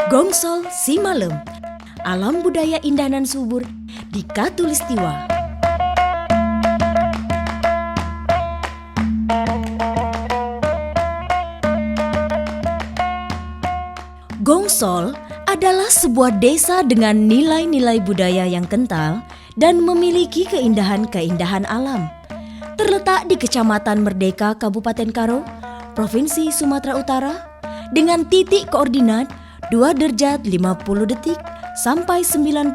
Gongsol Simalem, alam budaya indah dan subur di Katulistiwa. Gongsol adalah sebuah desa dengan nilai-nilai budaya yang kental dan memiliki keindahan-keindahan alam. Terletak di Kecamatan Merdeka, Kabupaten Karo, Provinsi Sumatera Utara, dengan titik koordinat 2 derajat 50 detik sampai 98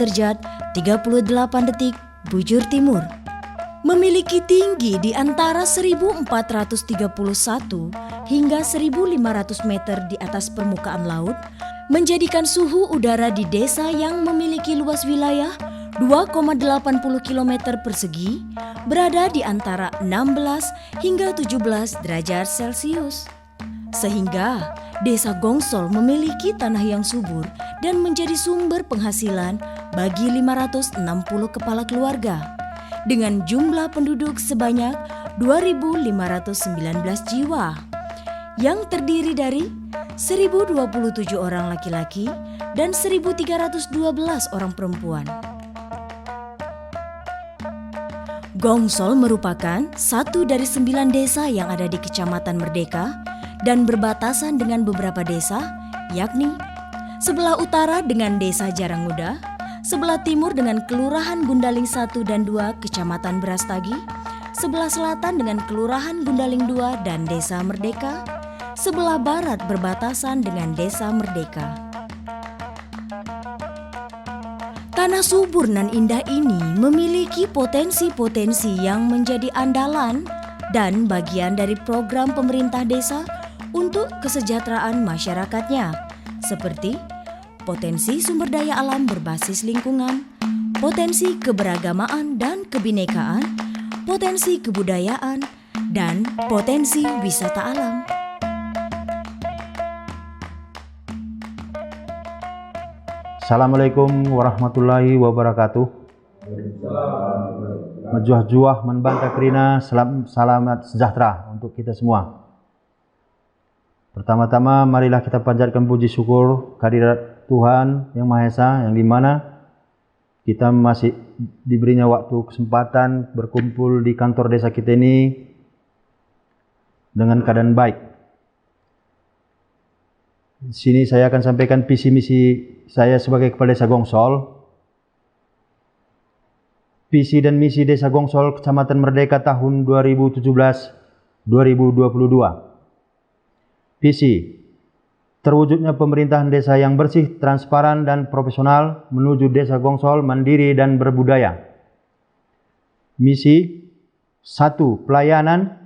derajat 38 detik bujur timur. Memiliki tinggi di antara 1431 hingga 1500 meter di atas permukaan laut, menjadikan suhu udara di desa yang memiliki luas wilayah 2,80 km persegi berada di antara 16 hingga 17 derajat Celcius. Sehingga desa Gongsol memiliki tanah yang subur dan menjadi sumber penghasilan bagi 560 kepala keluarga dengan jumlah penduduk sebanyak 2.519 jiwa yang terdiri dari 1.027 orang laki-laki dan 1.312 orang perempuan. Gongsol merupakan satu dari 9 desa yang ada di Kecamatan Merdeka dan berbatasan dengan beberapa desa, yakni sebelah utara dengan Desa Jarangmuda, sebelah timur dengan Kelurahan Gundaling 1 dan 2 Kecamatan Brastagi, sebelah selatan dengan Kelurahan Gundaling 2 dan Desa Merdeka, sebelah barat berbatasan dengan Desa Merdeka. Tanah subur nan indah ini memiliki potensi-potensi yang menjadi andalan dan bagian dari program pemerintah desa untuk kesejahteraan masyarakatnya, seperti potensi sumber daya alam berbasis lingkungan, potensi keberagamaan dan kebinekaan, potensi kebudayaan, dan potensi wisata alam. Assalamualaikum warahmatullahi wabarakatuh. Majuah-juah menbanta kerina, selamat sejahtera untuk kita semua. Pertama-tama marilah kita panjatkan puji syukur kehadirat Tuhan Yang Maha Esa, yang dimana kita masih diberinya waktu kesempatan berkumpul di kantor desa kita ini dengan keadaan baik. Di sini saya akan sampaikan visi misi saya sebagai Kepala Desa Gongsol. Visi dan misi Desa Gongsol Kecamatan Merdeka tahun 2017-2022. Visi: terwujudnya pemerintahan desa yang bersih, transparan, dan profesional menuju Desa Gongsol mandiri dan berbudaya. Misi: 1. Pelayanan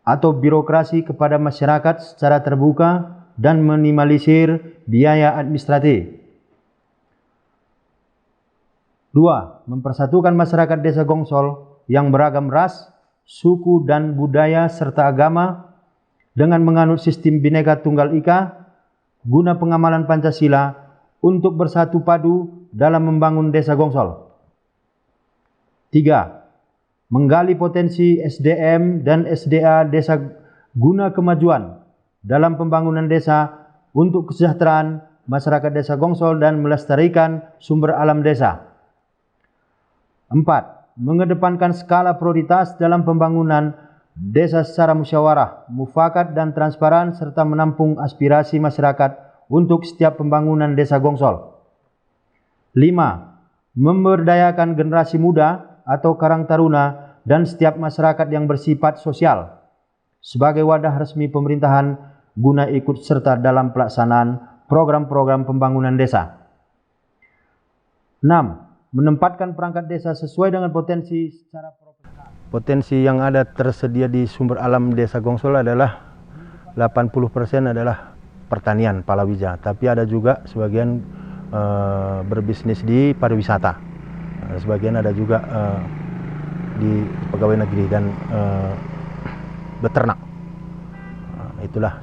atau birokrasi kepada masyarakat secara terbuka dan minimalisir biaya administratif. 2. Mempersatukan masyarakat Desa Gongsol yang beragam ras, suku, dan budaya serta agama dengan menganut sistem Bhinneka Tunggal Ika guna pengamalan Pancasila untuk bersatu padu dalam membangun Desa Gongsol. 3. Menggali potensi SDM dan SDA desa guna kemajuan dalam pembangunan desa untuk kesejahteraan masyarakat Desa Gongsol dan melestarikan sumber alam desa. 4. Mengedepankan skala prioritas dalam pembangunan desa secara musyawarah, mufakat, dan transparan serta menampung aspirasi masyarakat untuk setiap pembangunan Desa Gongsol. 5. Memberdayakan generasi muda atau Karang Taruna dan setiap masyarakat yang bersifat sosial sebagai wadah resmi pemerintahan guna ikut serta dalam pelaksanaan program-program pembangunan desa. 6. Menempatkan perangkat desa sesuai dengan potensi secara profesional. Potensi yang ada tersedia di sumber alam Desa Gongsol adalah 80% adalah pertanian palawija, tapi ada juga sebagian berbisnis di pariwisata. Sebagian ada juga di pegawai negeri dan beternak. Itulah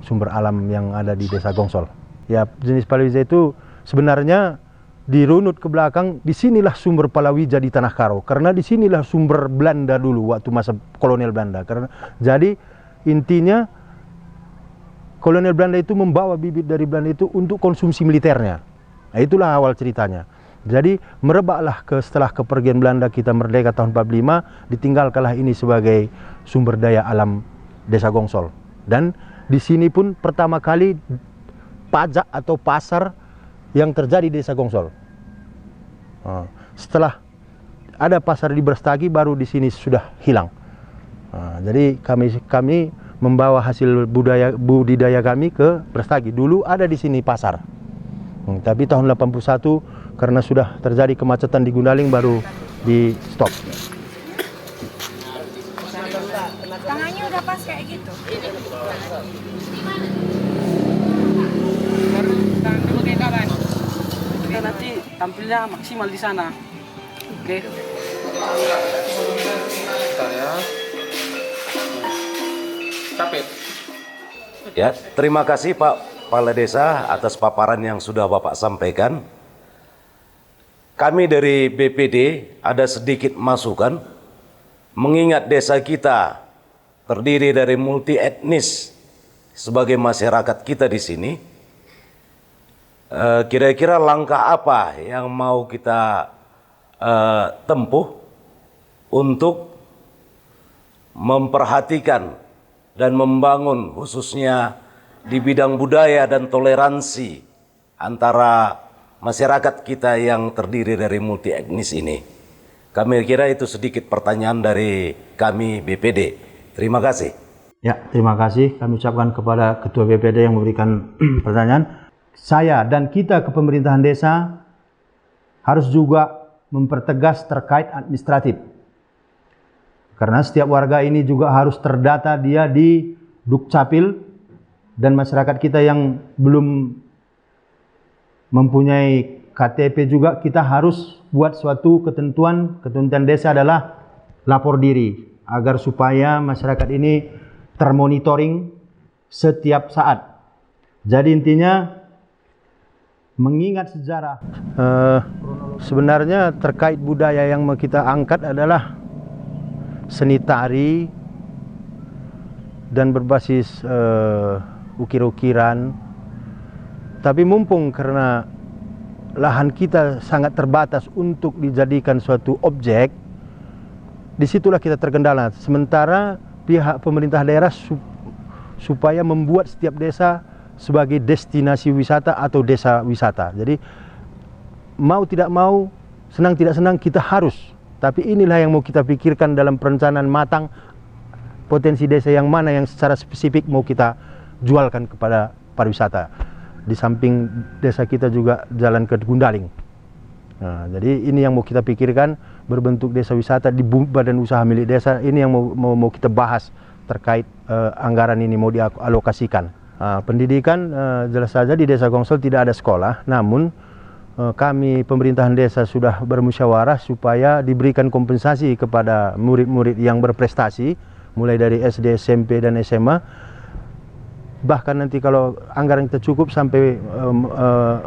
sumber alam yang ada di Desa Gongsol. Ya, jenis palawija itu sebenarnya dirunut ke belakang, disinilah sumber palawija di Tanah Karo, karena disinilah sumber Belanda dulu waktu masa kolonial Belanda. Karena jadi intinya kolonial Belanda itu membawa bibit dari Belanda itu untuk konsumsi militernya. Nah, itulah awal ceritanya. Jadi merebaklah setelah kepergian Belanda kita merdeka tahun 45, ditinggalkanlah ini sebagai sumber daya alam Desa Gongsol. Dan di sini pun pertama kali pajak atau pasar yang terjadi di Desa Gongsol. Setelah ada pasar di Brastagi, baru di sini sudah hilang. Jadi kami membawa hasil budidaya kami ke Brastagi. Dulu ada di sini pasar, tapi tahun 81 karena sudah terjadi kemacetan di Gundaling baru di stop. Tangannya udah pas kayak gitu. Tangan dulu kayak kawan. Kita nanti tampilnya maksimal di sana. Oke. Saya capek. Ya, terima kasih Pak Kepala Desa atas paparan yang sudah Bapak sampaikan. Kami dari BPD ada sedikit masukan, mengingat desa kita terdiri dari multi etnis sebagai masyarakat kita di sini. Kira-kira langkah apa yang mau kita tempuh untuk memperhatikan dan membangun khususnya di bidang budaya dan toleransi antara masyarakat kita yang terdiri dari multi etnis ini. Kami kira itu sedikit pertanyaan dari kami BPD. Terima kasih. Ya, terima kasih kami ucapkan kepada Ketua BPD yang memberikan pertanyaan. Saya dan kita ke pemerintahan desa harus juga mempertegas terkait administratif. Karena setiap warga ini juga harus terdata dia di Dukcapil, dan masyarakat kita yang belum mempunyai KTP juga kita harus buat suatu ketentuan desa adalah lapor diri, agar supaya masyarakat ini termonitoring setiap saat. Jadi intinya mengingat sejarah. Sebenarnya terkait budaya yang mau kita angkat adalah seni tari dan berbasis ukir-ukiran. Tapi mumpung karena lahan kita sangat terbatas untuk dijadikan suatu objek, disitulah kita terkendala. Sementara pihak pemerintah daerah supaya membuat setiap desa sebagai destinasi wisata atau desa wisata. Jadi mau tidak mau, senang tidak senang kita harus. Tapi inilah yang mau kita pikirkan dalam perencanaan matang, potensi desa yang mana yang secara spesifik mau kita jualkan kepada pariwisata. Di samping desa kita juga jalan ke Gundaling. Nah, jadi ini yang mau kita pikirkan, berbentuk desa wisata di badan usaha milik desa. Ini yang mau kita bahas terkait anggaran ini mau dialokasikan. Pendidikan jelas saja di Desa Gongsol tidak ada sekolah, namun kami pemerintahan desa sudah bermusyawarah supaya diberikan kompensasi kepada murid-murid yang berprestasi mulai dari SD, SMP dan SMA. Bahkan nanti kalau anggaran kita cukup sampai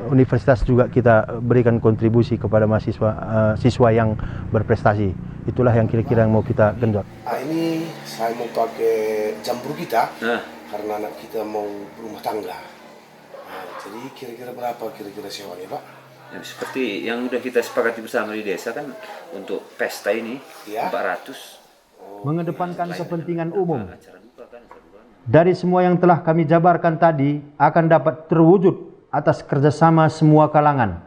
universitas juga kita berikan kontribusi kepada mahasiswa siswa yang berprestasi. Itulah yang kira-kira yang mau kita genjot. Ini saya mau pakai campur kita karena anak kita mau rumah tangga. Jadi kira-kira berapa kira-kira sewanya, Pak? Ya, seperti yang sudah kita sepakati bersama di desa kan, untuk pesta ini ya. 400. Mengedepankan kepentingan umum. Dari semua yang telah kami jabarkan tadi akan dapat terwujud atas kerjasama semua kalangan,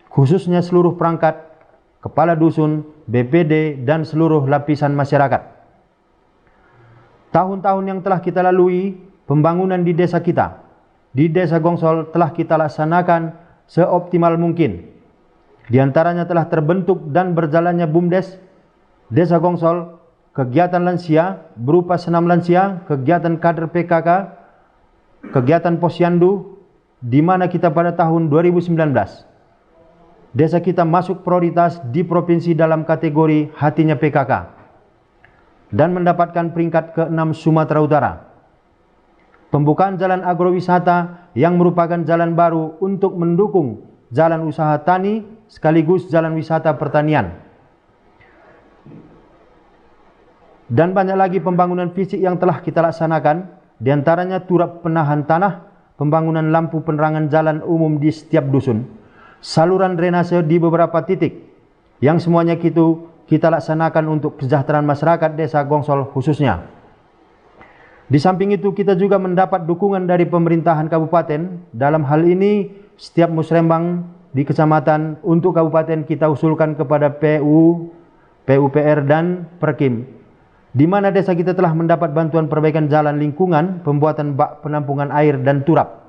khususnya seluruh perangkat, kepala dusun, BPD, dan seluruh lapisan masyarakat. Tahun-tahun yang telah kita lalui, pembangunan di desa kita, di Desa Gongsol telah kita laksanakan seoptimal mungkin. Di antaranya telah terbentuk dan berjalannya BUMDes Desa Gongsol, kegiatan lansia berupa senam lansia, kegiatan kader PKK, kegiatan posyandu, di mana kita pada tahun 2019 desa kita masuk prioritas di provinsi dalam kategori hatinya PKK dan mendapatkan peringkat ke-6 Sumatera Utara. Pembukaan jalan agrowisata yang merupakan jalan baru untuk mendukung jalan usaha tani sekaligus jalan wisata pertanian. Dan banyak lagi pembangunan fisik yang telah kita laksanakan di antaranya turap penahan tanah, pembangunan lampu penerangan jalan umum di setiap dusun, saluran drainase di beberapa titik, yang semuanya kita laksanakan untuk kesejahteraan masyarakat Desa Gongsol khususnya. Di samping itu kita juga mendapat dukungan dari pemerintahan kabupaten. Dalam hal ini setiap musrembang di kecamatan untuk kabupaten kita usulkan kepada PU, PUPR dan Perkim, di mana desa kita telah mendapat bantuan perbaikan jalan lingkungan, pembuatan bak penampungan air dan turap.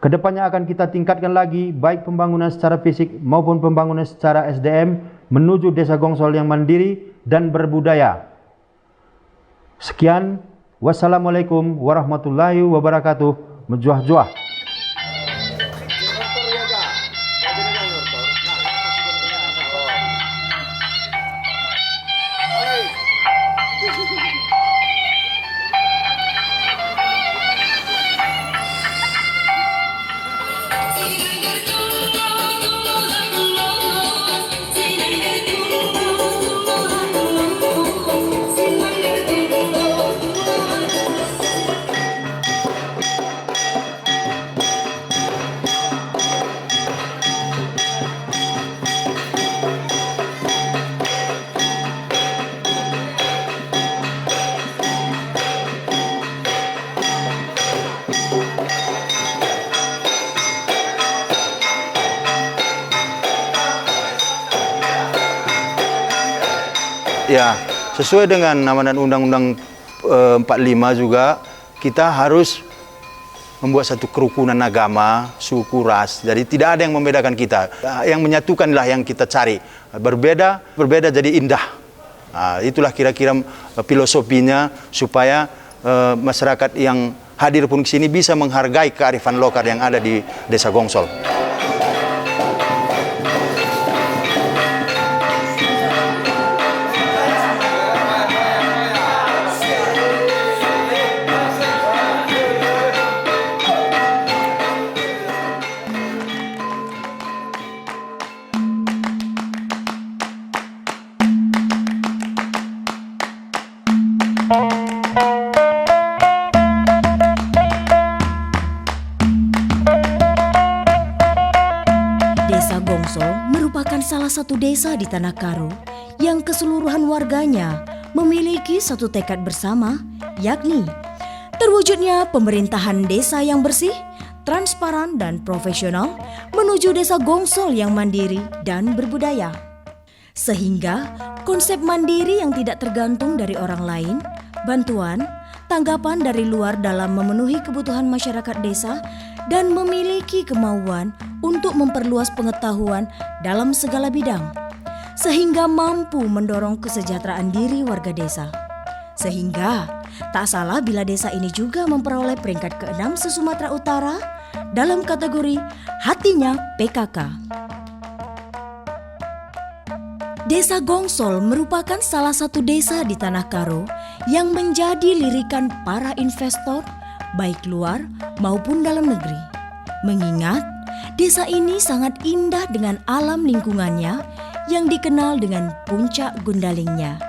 Kedepannya akan kita tingkatkan lagi baik pembangunan secara fisik maupun pembangunan secara SDM menuju Desa Gongsol yang mandiri dan berbudaya. Sekian, wassalamualaikum warahmatullahi wabarakatuh. Menjuah-juah. Ya, sesuai dengan amanat Undang-Undang 45 juga, kita harus membuat satu kerukunan agama, suku, ras. Jadi tidak ada yang membedakan kita. Yang menyatukanlah yang kita cari. Berbeda jadi indah. Nah, itulah kira-kira filosofinya supaya masyarakat yang hadir pun ke sini bisa menghargai kearifan lokal yang ada di Desa Gongsol. Desa Gongsol merupakan salah satu desa di Tanah Karo yang keseluruhan warganya memiliki satu tekad bersama, yakni terwujudnya pemerintahan desa yang bersih, transparan dan profesional menuju Desa Gongsol yang mandiri dan berbudaya. Sehingga konsep mandiri yang tidak tergantung dari orang lain, bantuan, tanggapan dari luar dalam memenuhi kebutuhan masyarakat desa dan memiliki kemauan untuk memperluas pengetahuan dalam segala bidang, sehingga mampu mendorong kesejahteraan diri warga desa. Sehingga tak salah bila desa ini juga memperoleh peringkat ke-6 se-Sumatera Utara dalam kategori Hatinya PKK. Desa Gongsol merupakan salah satu desa di Tanah Karo yang menjadi lirikan para investor baik luar maupun dalam negeri. Mengingat desa ini sangat indah dengan alam lingkungannya yang dikenal dengan puncak Gundalingnya.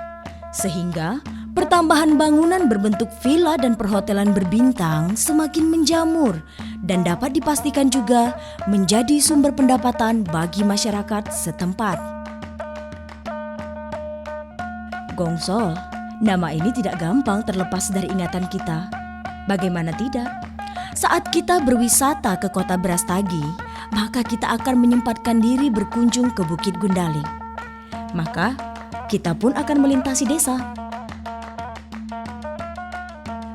Sehingga pertambahan bangunan berbentuk villa dan perhotelan berbintang semakin menjamur dan dapat dipastikan juga menjadi sumber pendapatan bagi masyarakat setempat. Gongsol, nama ini tidak gampang terlepas dari ingatan kita. Bagaimana tidak? Saat kita berwisata ke kota Brastagi, maka kita akan menyempatkan diri berkunjung ke Bukit Gundaling. Maka kita pun akan melintasi desa.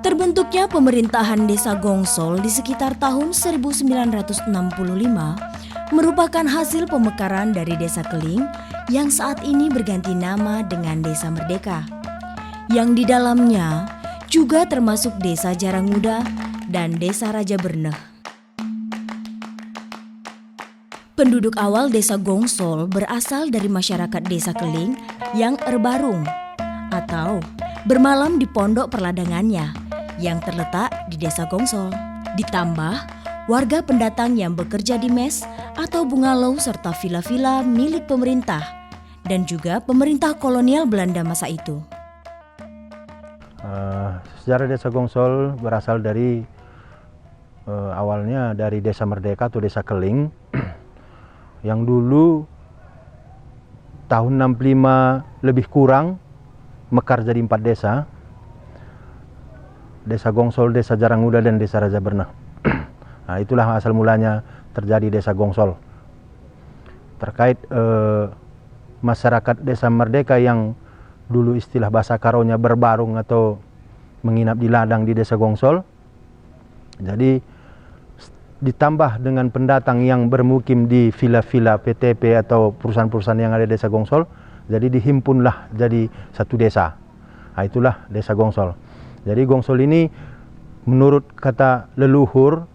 Terbentuknya pemerintahan Desa Gongsol di sekitar tahun 1965 merupakan hasil pemekaran dari Desa Keling yang saat ini berganti nama dengan Desa Merdeka, yang di dalamnya juga termasuk Desa Jarang Muda dan Desa Raja Berneh. Penduduk awal Desa Gongsol berasal dari masyarakat Desa Keling yang erbarung atau bermalam di pondok perladangannya yang terletak di Desa Gongsol. Ditambah warga pendatang yang bekerja di mes atau bungalow serta villa-villa milik pemerintah dan juga pemerintah kolonial Belanda masa itu. Sejarah Desa Gongsol berasal dari awalnya dari Desa Merdeka atau Desa Keling yang dulu tahun 65 lebih kurang mekar jadi 4 desa. Desa Gongsol, Desa Jaranguda, dan Desa Raja Bernah. Nah, itulah asal mulanya terjadi Desa Gongsol. Terkait masyarakat Desa Merdeka yang dulu istilah bahasa Karonya berbarung atau menginap di ladang di Desa Gongsol. Jadi ditambah dengan pendatang yang bermukim di villa-villa PTP atau perusahaan-perusahaan yang ada di Desa Gongsol, jadi dihimpunlah jadi satu desa. Nah, itulah Desa Gongsol. Jadi Gongsol ini menurut kata leluhur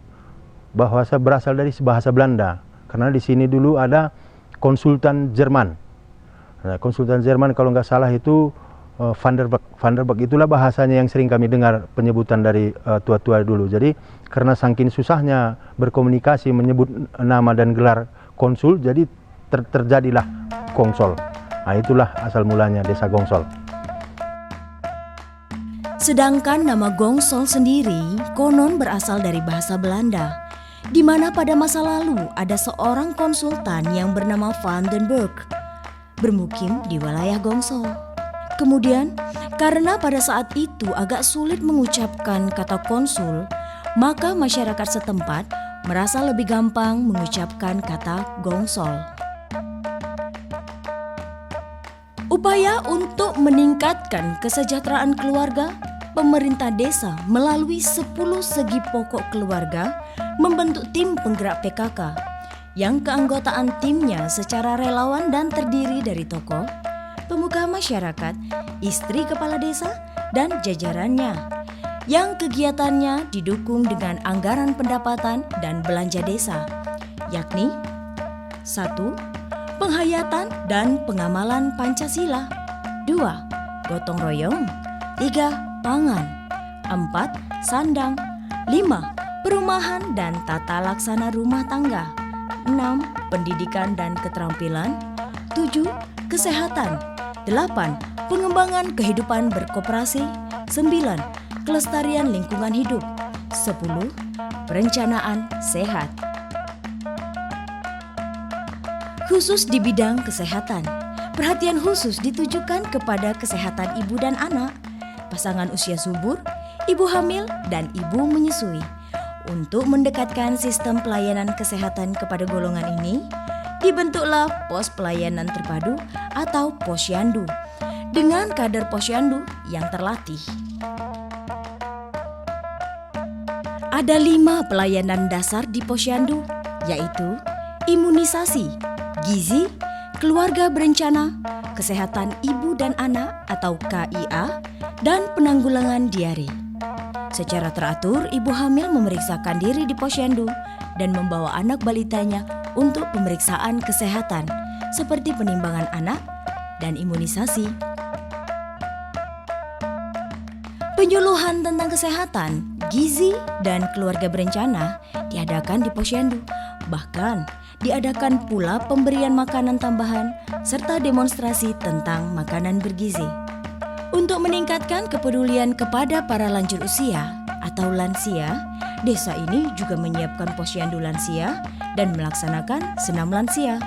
bahwa berasal dari bahasa Belanda, karena di sini dulu ada konsultan Jerman. Nah, konsultan Jerman kalau nggak salah itu Van der Berg. Van der Berg itulah bahasanya yang sering kami dengar penyebutan dari tua-tua dulu. Jadi karena saking susahnya berkomunikasi menyebut nama dan gelar konsul, jadi terjadilah Gongsol. Nah, itulah asal mulanya Desa Gongsol. Sedangkan nama Gongsol sendiri konon berasal dari bahasa Belanda, di mana pada masa lalu ada seorang konsultan yang bernama Van den Berg bermukim di wilayah Gongsol. Kemudian, karena pada saat itu agak sulit mengucapkan kata konsul, maka masyarakat setempat merasa lebih gampang mengucapkan kata Gongsol. Upaya untuk meningkatkan kesejahteraan keluarga, pemerintah desa melalui 10 segi pokok keluarga membentuk tim penggerak PKK yang keanggotaan timnya secara relawan dan terdiri dari tokoh, pemuka masyarakat, istri kepala desa, dan jajarannya yang kegiatannya didukung dengan anggaran pendapatan dan belanja desa, yakni 1. Penghayatan dan pengamalan Pancasila, 2. Gotong royong, 3. Pangan, 4. Sandang, 5. Perumahan dan tata laksana rumah tangga, 6. Pendidikan dan keterampilan, 7. Kesehatan, 8. Pengembangan kehidupan berkoperasi, 9. Kelestarian lingkungan hidup, 10. Perencanaan sehat. Khusus di bidang kesehatan, perhatian khusus ditujukan kepada kesehatan ibu dan anak, pasangan usia subur, ibu hamil, dan ibu menyusui. Untuk mendekatkan sistem pelayanan kesehatan kepada golongan ini, dibentuklah pos pelayanan terpadu atau posyandu dengan kader posyandu yang terlatih. Ada 5 pelayanan dasar di posyandu, yaitu imunisasi, gizi, keluarga berencana, kesehatan ibu dan anak atau KIA, dan penanggulangan diare. Secara teratur, ibu hamil memeriksakan diri di posyandu dan membawa anak balitanya untuk pemeriksaan kesehatan seperti penimbangan anak dan imunisasi. Penyuluhan tentang kesehatan, gizi, dan keluarga berencana diadakan di posyandu. Bahkan diadakan pula pemberian makanan tambahan serta demonstrasi tentang makanan bergizi. Untuk meningkatkan kepedulian kepada para lanjut usia atau lansia, desa ini juga menyiapkan posyandu lansia dan melaksanakan senam lansia.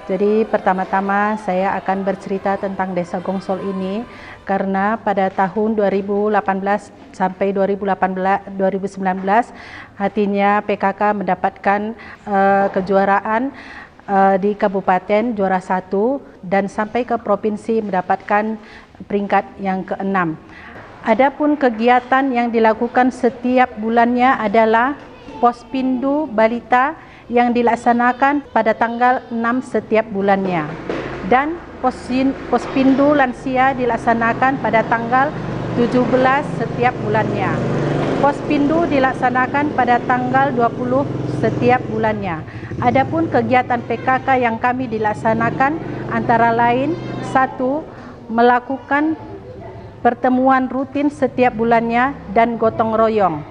Jadi pertama-tama saya akan bercerita tentang Desa Gongsol ini karena pada tahun 2018 sampai 2019 artinya PKK mendapatkan kejuaraan di kabupaten juara 1 dan sampai ke provinsi mendapatkan peringkat yang ke-6. Adapun kegiatan yang dilakukan setiap bulannya adalah Pospindu Balita yang dilaksanakan pada tanggal 6 setiap bulannya, dan Pospindu Lansia dilaksanakan pada tanggal 17 setiap bulannya. Pospindu dilaksanakan pada tanggal 20 setiap bulannya. Adapun kegiatan PKK yang kami dilaksanakan antara lain: 1. Melakukan pertemuan rutin setiap bulannya dan gotong royong.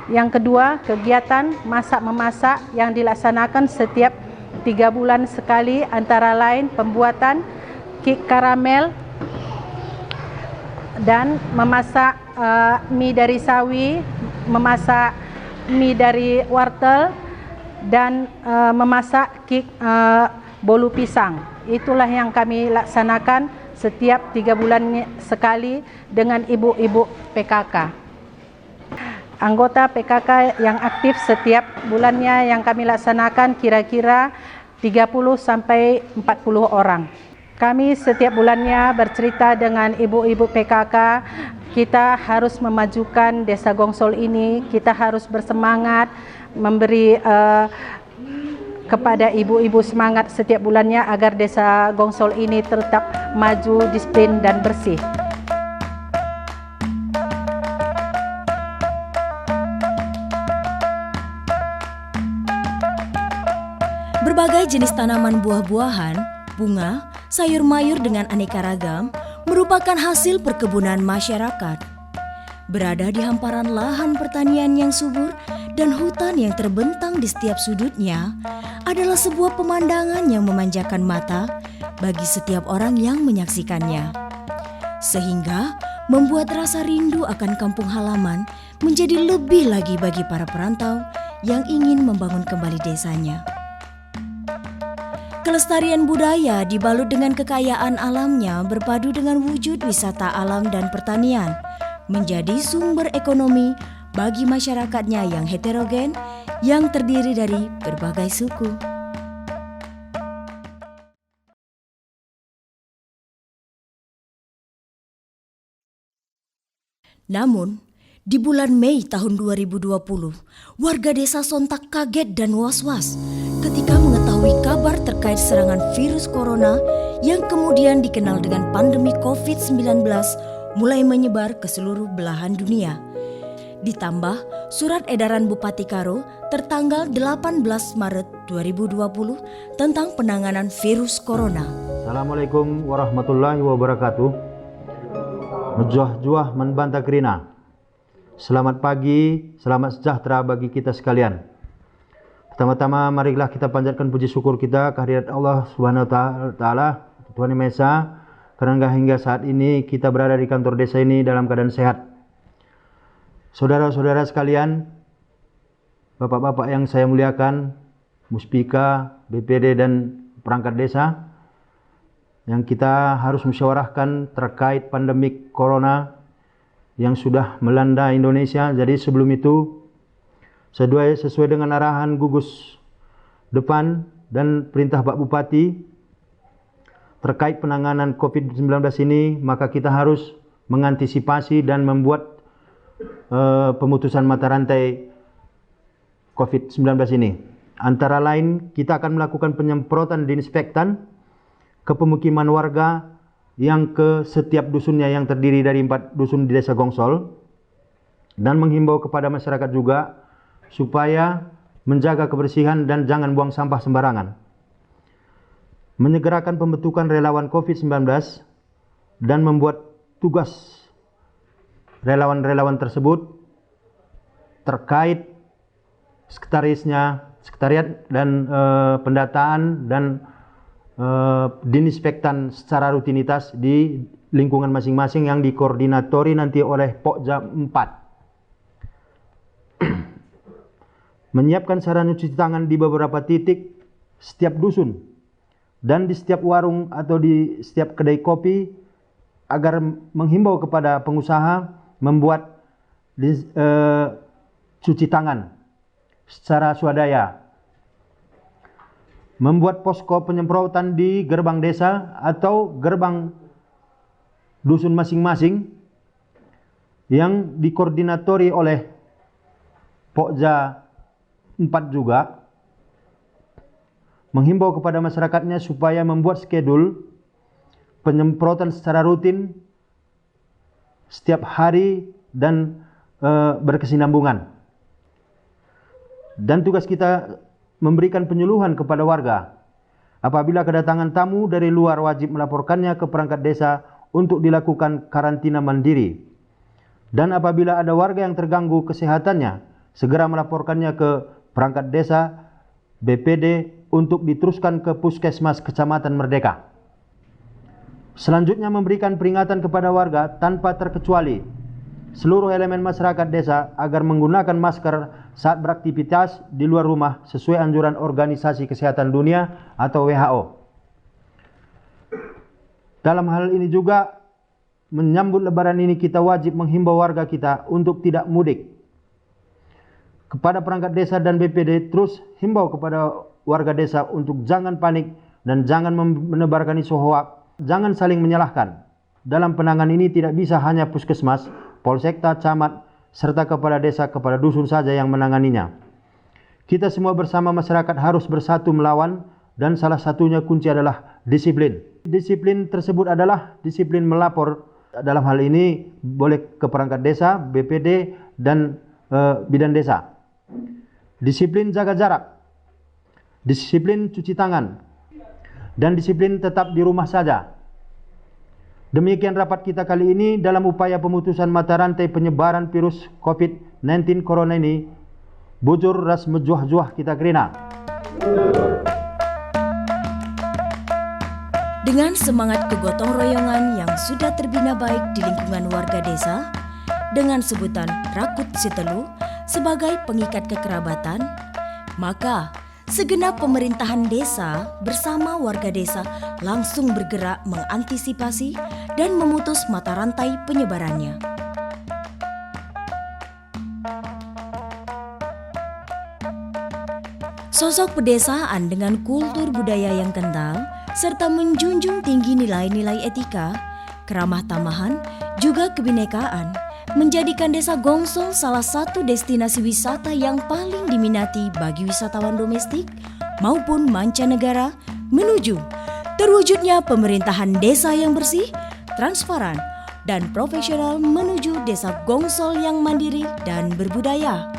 Yang kedua, kegiatan masak-memasak yang dilaksanakan setiap 3 bulan sekali, antara lain pembuatan kek karamel dan memasak mie dari sawi, memasak mie dari wortel, dan memasak kek bolu pisang. Itulah yang kami laksanakan setiap 3 bulan sekali dengan ibu-ibu PKK. Anggota PKK yang aktif setiap bulannya yang kami laksanakan kira-kira 30 sampai 40 orang. Kami setiap bulannya bercerita dengan ibu-ibu PKK, kita harus memajukan Desa Gongsol ini, kita harus bersemangat memberi kepada ibu-ibu semangat setiap bulannya agar Desa Gongsol ini tetap maju, disiplin dan bersih. Berbagai jenis tanaman buah-buahan, bunga, sayur mayur dengan aneka ragam merupakan hasil perkebunan masyarakat. Berada di hamparan lahan pertanian yang subur dan hutan yang terbentang di setiap sudutnya adalah sebuah pemandangan yang memanjakan mata bagi setiap orang yang menyaksikannya. Sehingga membuat rasa rindu akan kampung halaman menjadi lebih lagi bagi para perantau yang ingin membangun kembali desanya. Kelestarian budaya dibalut dengan kekayaan alamnya berpadu dengan wujud wisata alam dan pertanian, menjadi sumber ekonomi bagi masyarakatnya yang heterogen yang terdiri dari berbagai suku. Namun, di bulan Mei tahun 2020, warga desa sontak kaget dan was-was ketika mengetahui kabar terkait serangan virus corona yang kemudian dikenal dengan pandemi COVID-19 mulai menyebar ke seluruh belahan dunia. Ditambah surat edaran Bupati Karo tertanggal 18 Maret 2020 tentang penanganan virus corona. Assalamualaikum warahmatullahi wabarakatuh. Juah-juah membantah kerina. Selamat pagi, selamat sejahtera bagi kita sekalian. Pertama-tama marilah kita panjatkan puji syukur kita kehadirat Allah Subhanahu wa taala, Tuhan Yang Maha Esa, karena hingga saat ini kita berada di kantor desa ini dalam keadaan sehat. Saudara-saudara sekalian, bapak-bapak yang saya muliakan, Muspika, BPD dan perangkat desa, yang kita harus musyawarahkan terkait pandemik corona yang sudah melanda Indonesia. Jadi sebelum itu, sesuai dengan arahan gugus depan dan perintah Pak Bupati terkait penanganan COVID-19 ini, maka kita harus mengantisipasi dan membuat pemutusan mata rantai COVID-19 ini. Antara lain, kita akan melakukan penyemprotan disinfektan ke pemukiman warga yang ke setiap dusunnya yang terdiri dari 4 dusun di Desa Gongsol, dan menghimbau kepada masyarakat juga supaya menjaga kebersihan dan jangan buang sampah sembarangan. Menyegerakan pembentukan relawan COVID-19 dan membuat tugas relawan-relawan tersebut terkait sekretariat dan pendataan dan disinfektan secara rutinitas di lingkungan masing-masing yang dikoordinatori nanti oleh Pokja 4. Menyiapkan sarana cuci tangan di beberapa titik setiap dusun dan di setiap warung atau di setiap kedai kopi, agar menghimbau kepada pengusaha membuat cuci tangan secara swadaya. Membuat posko penyemprotan di gerbang desa atau gerbang dusun masing-masing yang dikoordinatori oleh Pokja 4 juga menghimbau kepada masyarakatnya supaya membuat skedul penyemprotan secara rutin setiap hari dan berkesinambungan. Dan tugas kita memberikan penyuluhan kepada warga. Apabila kedatangan tamu dari luar, wajib melaporkannya ke perangkat desa untuk dilakukan karantina mandiri. Dan apabila ada warga yang terganggu kesehatannya, segera melaporkannya ke perangkat desa, BPD, untuk diteruskan ke puskesmas Kecamatan Merdeka. Selanjutnya memberikan peringatan kepada warga tanpa terkecuali seluruh elemen masyarakat desa agar menggunakan masker saat beraktivitas di luar rumah sesuai anjuran Organisasi Kesehatan Dunia atau WHO. Dalam hal ini juga menyambut Lebaran ini kita wajib menghimbau warga kita untuk tidak mudik. Kepada perangkat desa dan BPD terus himbau kepada warga desa untuk jangan panik dan jangan menebarkan isu hoaks, jangan saling menyalahkan. Dalam penanganan ini tidak bisa hanya puskesmas, polsekta, camat, serta kepala desa, kepala dusun saja yang menanganinya. Kita semua bersama masyarakat harus bersatu melawan, dan salah satunya kunci adalah disiplin. Disiplin tersebut adalah disiplin melapor, dalam hal ini boleh ke perangkat desa, BPD, dan bidan desa. Disiplin jaga jarak, disiplin cuci tangan, dan disiplin tetap di rumah saja. Demikian rapat kita kali ini dalam upaya pemutusan mata rantai penyebaran virus COVID-19 Corona ini. Bujur ras mejuah-juah kita kerina. Dengan semangat kegotong royongan yang sudah terbina baik di lingkungan warga desa, dengan sebutan Rakut Sitelu sebagai pengikat kekerabatan, maka segenap pemerintahan desa bersama warga desa langsung bergerak mengantisipasi dan memutus mata rantai penyebarannya. Sosok pedesaan dengan kultur budaya yang kental serta menjunjung tinggi nilai-nilai etika, keramah tamahan, juga kebinekaan menjadikan Desa Gongsol salah satu destinasi wisata yang paling diminati bagi wisatawan domestik maupun mancanegara menuju terwujudnya pemerintahan desa yang bersih, transparan, dan profesional menuju Desa Gongsol yang mandiri dan berbudaya.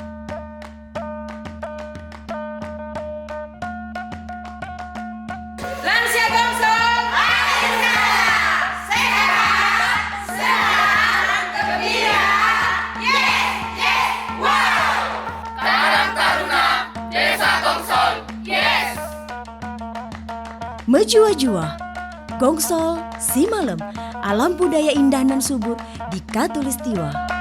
Lansia Gongsol, sehat, senang, gembira, yes, yes, wow. Karang Taruna, Desa Gongsol, yes. Mejua-jua, Gongsol, Simalem, alam budaya indah dan subur di Katulistiwa.